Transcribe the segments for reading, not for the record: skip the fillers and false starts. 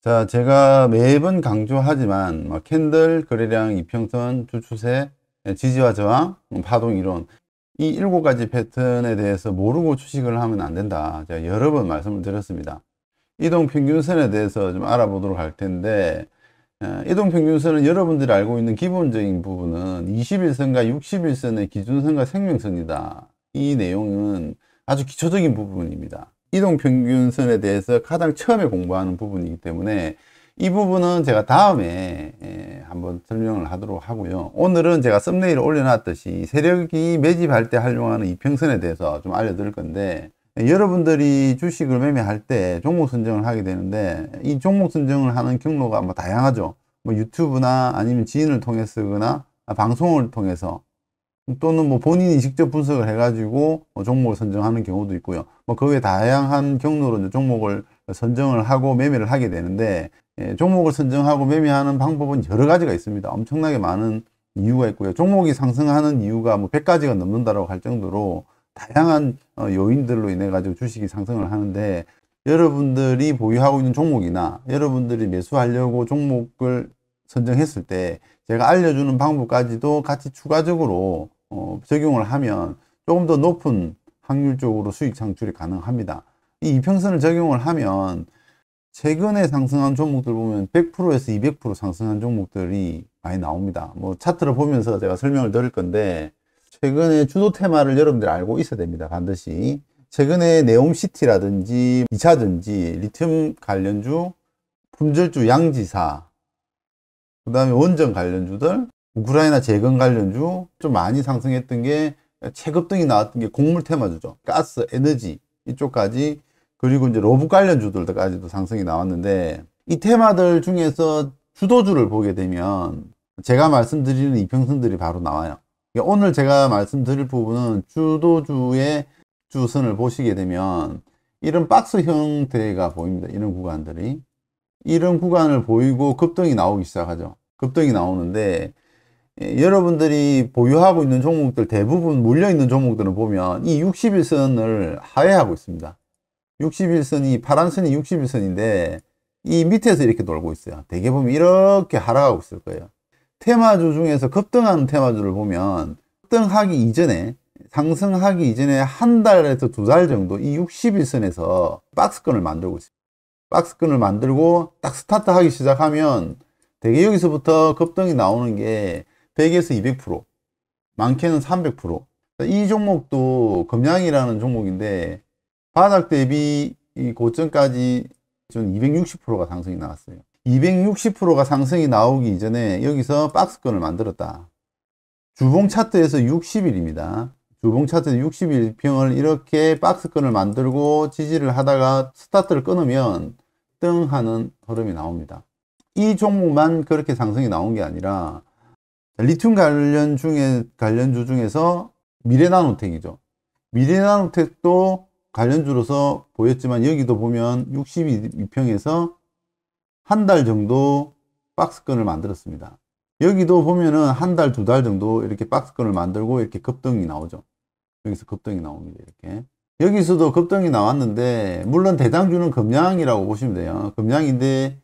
자, 제가 매번 강조하지만 캔들, 거래량, 이평선, 주추세, 지지와 저항, 파동 이론 이 7가지 패턴에 대해서 모르고 주식을 하면 안 된다. 제가 여러 번 말씀을 드렸습니다. 이동평균선에 대해서 좀 알아보도록 할 텐데, 이동평균선은 여러분들이 알고 있는 기본적인 부분은 21선과 61선의 기준선과 생명선이다. 이 내용은 아주 기초적인 부분입니다. 이동평균선에 대해서 가장 처음에 공부하는 부분이기 때문에 이 부분은 제가 다음에 한번 설명을 하도록 하고요. 오늘은 제가 썸네일을 올려놨듯이 세력이 매집할 때 활용하는 이평선에 대해서 좀 알려드릴 건데, 여러분들이 주식을 매매할 때 종목 선정을 하게 되는데, 이 종목 선정을 하는 경로가 다양하죠. 유튜브나 아니면 지인을 통해 쓰거나 방송을 통해서, 또는 본인이 직접 분석을 해가지고 종목을 선정하는 경우도 있고요. 그 외 다양한 경로로 종목을 선정을 하고 매매를 하게 되는데, 종목을 선정하고 매매하는 방법은 여러 가지가 있습니다. 엄청나게 많은 이유가 있고요. 종목이 상승하는 이유가 100가지가 넘는다고 할 정도로 다양한 요인들로 인해 가지고 주식이 상승을 하는데, 여러분들이 보유하고 있는 종목이나 여러분들이 매수하려고 종목을 선정했을 때 제가 알려주는 방법까지도 같이 추가적으로 적용을 하면 조금 더 높은 확률적으로 수익 창출이 가능합니다. 이 이평선을 적용을 하면 최근에 상승한 종목들 보면 100%에서 200% 상승한 종목들이 많이 나옵니다. 차트를 보면서 제가 설명을 드릴 건데, 최근에 주도 테마를 여러분들이 알고 있어야 됩니다. 반드시. 최근에 네옴시티라든지 2차전지, 리튬 관련주, 품절주, 양지사, 그 다음에 원전 관련주들, 우크라이나 재건 관련주, 좀 많이 상승했던 게 최급등이 나왔던 게 곡물 테마주죠. 가스, 에너지 이쪽까지, 그리고 이제 로봇 관련주들까지도 상승이 나왔는데, 이 테마들 중에서 주도주를 보게 되면 제가 말씀드리는 이평선들이 바로 나와요. 오늘 제가 말씀드릴 부분은 주도주의 주선을 보시게 되면 이런 박스 형태가 보입니다. 이런 구간들이. 이런 구간을 보이고 급등이 나오기 시작하죠. 급등이 나오는데, 여러분들이 보유하고 있는 종목들 대부분 물려있는 종목들을 보면 이 61선을 하회하고 있습니다. 61선이 파란선이 61선인데 이 밑에서 이렇게 돌고 있어요. 대개 보면 이렇게 하락하고 있을 거예요. 테마주 중에서 급등하는 테마주를 보면 급등하기 이전에, 상승하기 이전에 한 달에서 두 달 정도 이 61선에서 박스권을 만들고 있어요. 박스권을 만들고 딱 스타트 하기 시작하면 대개 여기서부터 급등이 나오는 게 100에서 200%, 많게는 300%. 이 종목도 금양이라는 종목인데 바닥 대비 이 고점까지 좀 260%가 상승이 나왔어요. 260%가 상승이 나오기 이전에 여기서 박스권을 만들었다. 주봉 차트에서 60일입니다. 주봉 차트에서 60일 평을 이렇게 박스권을 만들고 지지를 하다가 스타트를 끊으면 등하는 흐름이 나옵니다. 이 종목만 그렇게 상승이 나온 게 아니라 리튬 관련주 중에서 미래나노텍이죠. 미래나노텍도 관련주로서 보였지만 여기도 보면 62평에서 한 달 정도 박스권을 만들었습니다. 여기도 보면은 한 달, 두 달 정도 이렇게 박스권을 만들고 이렇게 급등이 나오죠. 여기서 급등이 나옵니다. 이렇게. 여기서도 급등이 나왔는데, 물론 대장주는 금양이라고 보시면 돼요. 금양인데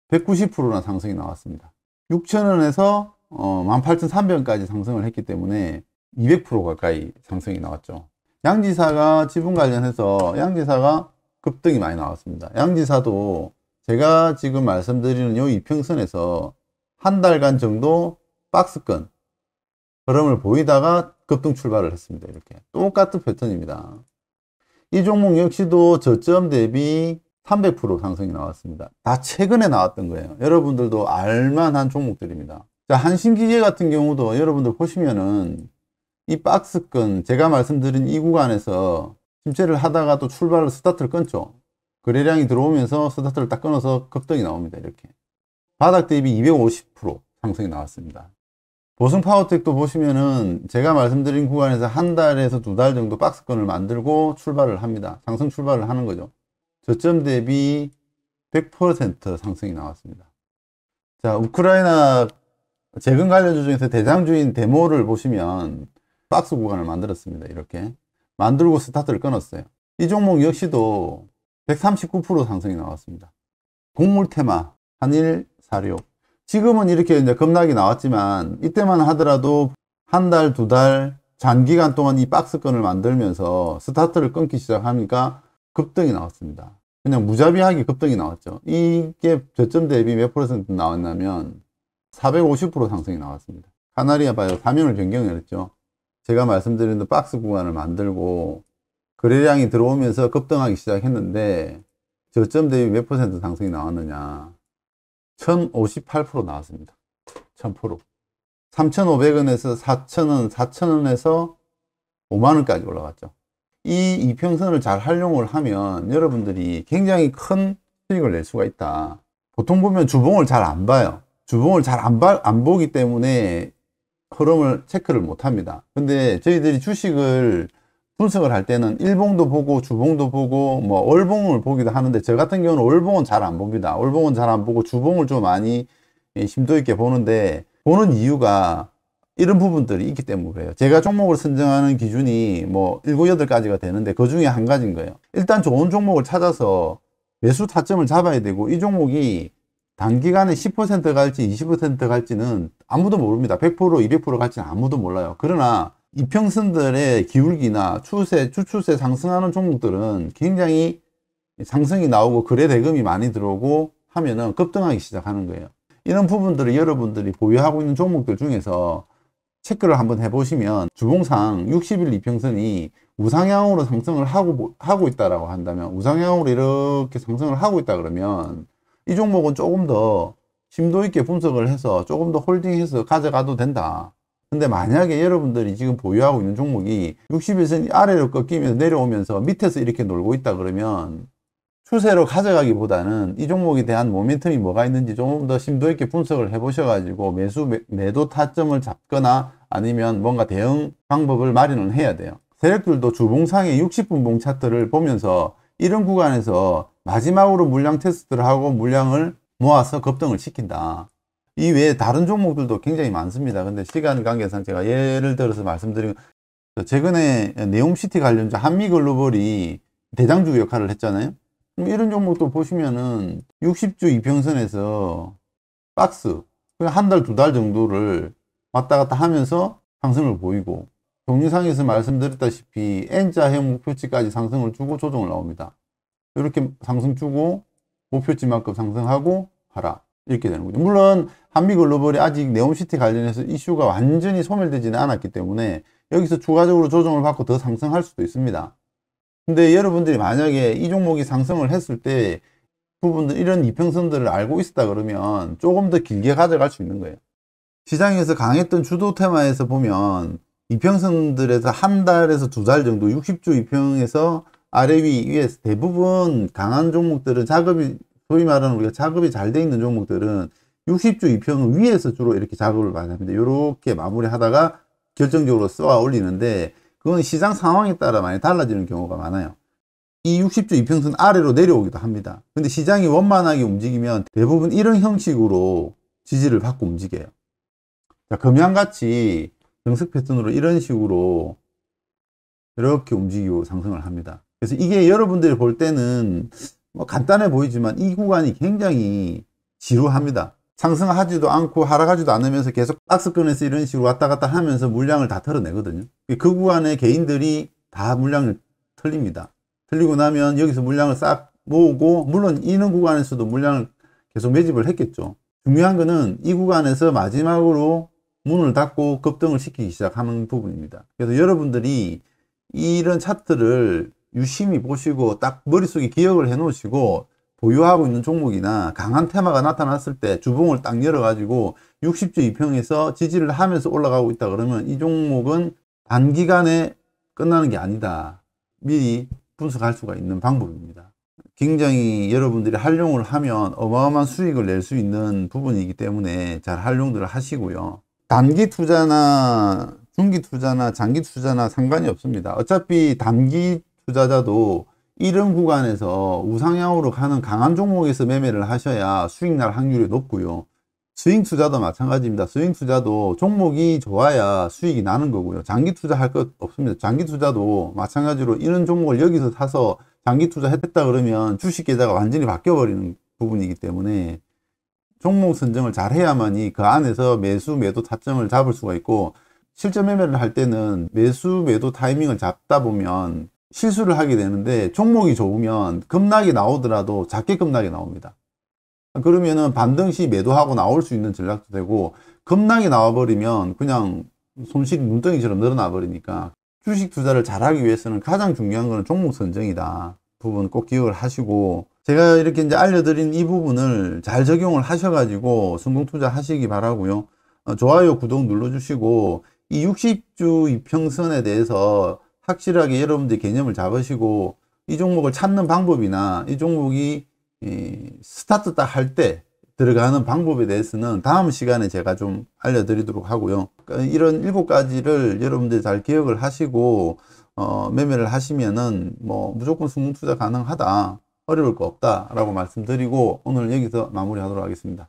190%나 상승이 나왔습니다. 6,000원에서 18,300원까지 상승을 했기 때문에 200% 가까이 상승이 나왔죠. 양지사가 지분 관련해서 양지사가 급등이 많이 나왔습니다. 양지사도 제가 지금 말씀드리는 이 이평선에서 한 달간 정도 박스권 흐름을 보이다가 급등 출발을 했습니다. 이렇게 똑같은 패턴입니다. 이 종목 역시도 저점 대비 300% 상승이 나왔습니다. 다 최근에 나왔던 거예요. 여러분들도 알만한 종목들입니다. 자, 한신기계 같은 경우도 여러분들 보시면은 이 박스권, 제가 말씀드린 이 구간에서 침체를 하다가 또 출발을 스타트를 끊죠. 거래량이 들어오면서 스타트를 딱 끊어서 급등이 나옵니다. 이렇게 바닥 대비 250% 상승이 나왔습니다. 보승파워텍도 보시면은 제가 말씀드린 구간에서 한 달에서 두 달 정도 박스권을 만들고 출발을 합니다. 상승 출발을 하는 거죠. 저점 대비 100% 상승이 나왔습니다. 자, 우크라이나 재건 관련주 중에서 대장주인 데모를 보시면 박스 구간을 만들었습니다. 이렇게 만들고 스타트를 끊었어요. 이 종목 역시도 139% 상승이 나왔습니다. 곡물테마, 한일사료. 지금은 이렇게 이제 급락이 나왔지만 이때만 하더라도 한 달, 두 달 장기간 동안 이 박스권을 만들면서 스타트를 끊기 시작하니까 급등이 나왔습니다. 그냥 무자비하게 급등이 나왔죠. 이게 저점 대비 몇 퍼센트 나왔냐면 450% 상승이 나왔습니다. 카나리아 바이오 사명을 변경을 했죠. 제가 말씀드린 박스 구간을 만들고 거래량이 들어오면서 급등하기 시작했는데 저점 대비 몇 퍼센트 상승이 나왔느냐, 1058% 나왔습니다. 1000%. 3,500원에서 4,000원, 4,000원에서 5만원까지 올라갔죠. 이 이평선을 잘 활용을 하면 여러분들이 굉장히 큰 수익을 낼 수가 있다. 보통 보면 주봉을 잘 안 봐요. 주봉을 잘 안 보기 때문에 흐름을 체크를 못 합니다. 근데 저희들이 주식을 분석을 할 때는 일봉도 보고 주봉도 보고 뭐 월봉을 보기도 하는데, 저 같은 경우는 월봉은 잘 안 봅니다. 월봉은 잘 안 보고 주봉을 좀 많이 심도 있게 보는데, 보는 이유가 이런 부분들이 있기 때문에 그래요. 제가 종목을 선정하는 기준이 뭐 7, 8가지가 되는데 그 중에 한 가지인 거예요. 일단 좋은 종목을 찾아서 매수 타점을 잡아야 되고, 이 종목이 단기간에 10% 갈지 20% 갈지는 아무도 모릅니다. 100%, 200% 갈지는 아무도 몰라요. 그러나 이평선들의 기울기나 추세, 주추세 상승하는 종목들은 굉장히 상승이 나오고 거래 대금이 많이 들어오고 하면은 급등하기 시작하는 거예요. 이런 부분들을 여러분들이 보유하고 있는 종목들 중에서 체크를 한번 해보시면, 주봉상 60일 이평선이 우상향으로 상승을 하고 있다라고 한다면, 우상향으로 이렇게 상승을 하고 있다 그러면 이 종목은 조금 더 심도 있게 분석을 해서 조금 더 홀딩해서 가져가도 된다. 근데 만약에 여러분들이 지금 보유하고 있는 종목이 60일선 아래로 꺾이면서 내려오면서 밑에서 이렇게 놀고 있다 그러면 추세로 가져가기보다는 이 종목에 대한 모멘텀이 뭐가 있는지 조금 더 심도 있게 분석을 해 보셔가지고 매도 타점을 잡거나 아니면 뭔가 대응 방법을 마련을 해야 돼요. 세력들도 주봉상의 60분봉 차트를 보면서 이런 구간에서 마지막으로 물량 테스트를 하고 물량을 모아서 급등을 시킨다. 이 외에 다른 종목들도 굉장히 많습니다. 근데 시간 관계상 제가 예를 들어서 말씀드리면, 최근에 네옴시티 관련주 한미글로벌이 대장주 역할을 했잖아요. 이런 종목도 보시면은 60주 이평선에서 박스 한 달, 두 달 정도를 왔다 갔다 하면서 상승을 보이고, 동영상에서 말씀드렸다시피 N자형 목표치까지 상승을 주고 조정을 나옵니다. 이렇게 상승 주고 목표치만큼 상승하고 하락, 이렇게 되는 거죠. 물론 한미글로벌이 아직 네옴시티 관련해서 이슈가 완전히 소멸되지는 않았기 때문에 여기서 추가적으로 조정을 받고 더 상승할 수도 있습니다. 근데 여러분들이 만약에 이 종목이 상승을 했을 때 부분들, 이런 이평선들을 알고 있었다 그러면 조금 더 길게 가져갈 수 있는 거예요. 시장에서 강했던 주도 테마에서 보면 이평선들에서 한 달에서 두 달 정도 60주 이평에서 아래 위에서 대부분 강한 종목들은 작업이, 소위 말하는 우리가 작업이 잘 돼 있는 종목들은 60주 이평 위에서 주로 이렇게 작업을 많이 합니다. 이렇게 마무리 하다가 결정적으로 쏘아 올리는데, 그건 시장 상황에 따라 많이 달라지는 경우가 많아요. 이 60주 이평선 아래로 내려오기도 합니다. 근데 시장이 원만하게 움직이면 대부분 이런 형식으로 지지를 받고 움직여요. 자, 금양같이 정석 패턴으로 이런 식으로 이렇게 움직이고 상승을 합니다. 그래서 이게 여러분들이 볼 때는 뭐 간단해 보이지만 이 구간이 굉장히 지루합니다. 상승하지도 않고 하락하지도 않으면서 계속 박스권에서 이런 식으로 왔다 갔다 하면서 물량을 다 털어내거든요. 그 구간에 개인들이 다 물량을 털립니다. 털리고 나면 여기서 물량을 싹 모으고, 물론 이런 구간에서도 물량을 계속 매집을 했겠죠. 중요한 거는 이 구간에서 마지막으로 문을 닫고 급등을 시키기 시작하는 부분입니다. 그래서 여러분들이 이런 차트를 유심히 보시고 딱 머릿속에 기억을 해 놓으시고, 보유하고 있는 종목이나 강한 테마가 나타났을 때 주봉을 딱 열어 가지고 60주 이평에서 지지를 하면서 올라가고 있다 그러면 이 종목은 단기간에 끝나는 게 아니다, 미리 분석할 수가 있는 방법입니다. 굉장히 여러분들이 활용을 하면 어마어마한 수익을 낼 수 있는 부분이기 때문에 잘 활용들을 하시고요. 단기 투자나 중기 투자나 장기 투자나 상관이 없습니다. 어차피 단기 투자자도 이런 구간에서 우상향으로 가는 강한 종목에서 매매를 하셔야 수익 날 확률이 높고요. 스윙 투자도 마찬가지입니다. 스윙 투자도 종목이 좋아야 수익이 나는 거고요. 장기 투자할 것 없습니다. 장기 투자도 마찬가지로 이런 종목을 여기서 사서 장기 투자 했다 그러면 주식 계좌가 완전히 바뀌어 버리는 부분이기 때문에 종목 선정을 잘 해야만이 그 안에서 매수 매도 타점을 잡을 수가 있고, 실전 매매를 할 때는 매수 매도 타이밍을 잡다 보면 실수를 하게 되는데, 종목이 좋으면 급락이 나오더라도 작게 급락이 나옵니다. 그러면은 반등 시 매도하고 나올 수 있는 전략도 되고, 급락이 나와버리면 그냥 손실이 눈덩이처럼 늘어나 버리니까, 주식 투자를 잘하기 위해서는 가장 중요한 거는 종목 선정이다. 부분 꼭 기억을 하시고, 제가 이렇게 이제 알려드린 이 부분을 잘 적용을 하셔가지고 성공 투자 하시기 바라고요. 좋아요, 구독 눌러주시고, 이 60주 이평선에 대해서 확실하게 여러분들 개념을 잡으시고, 이 종목을 찾는 방법이나 이 종목이 스타트 딱 할 때 들어가는 방법에 대해서는 다음 시간에 제가 좀 알려드리도록 하고요. 이런 7가지를 여러분들 잘 기억을 하시고 매매를 하시면은 뭐 무조건 성공 투자 가능하다, 어려울 거 없다 라고 말씀드리고 오늘 여기서 마무리하도록 하겠습니다.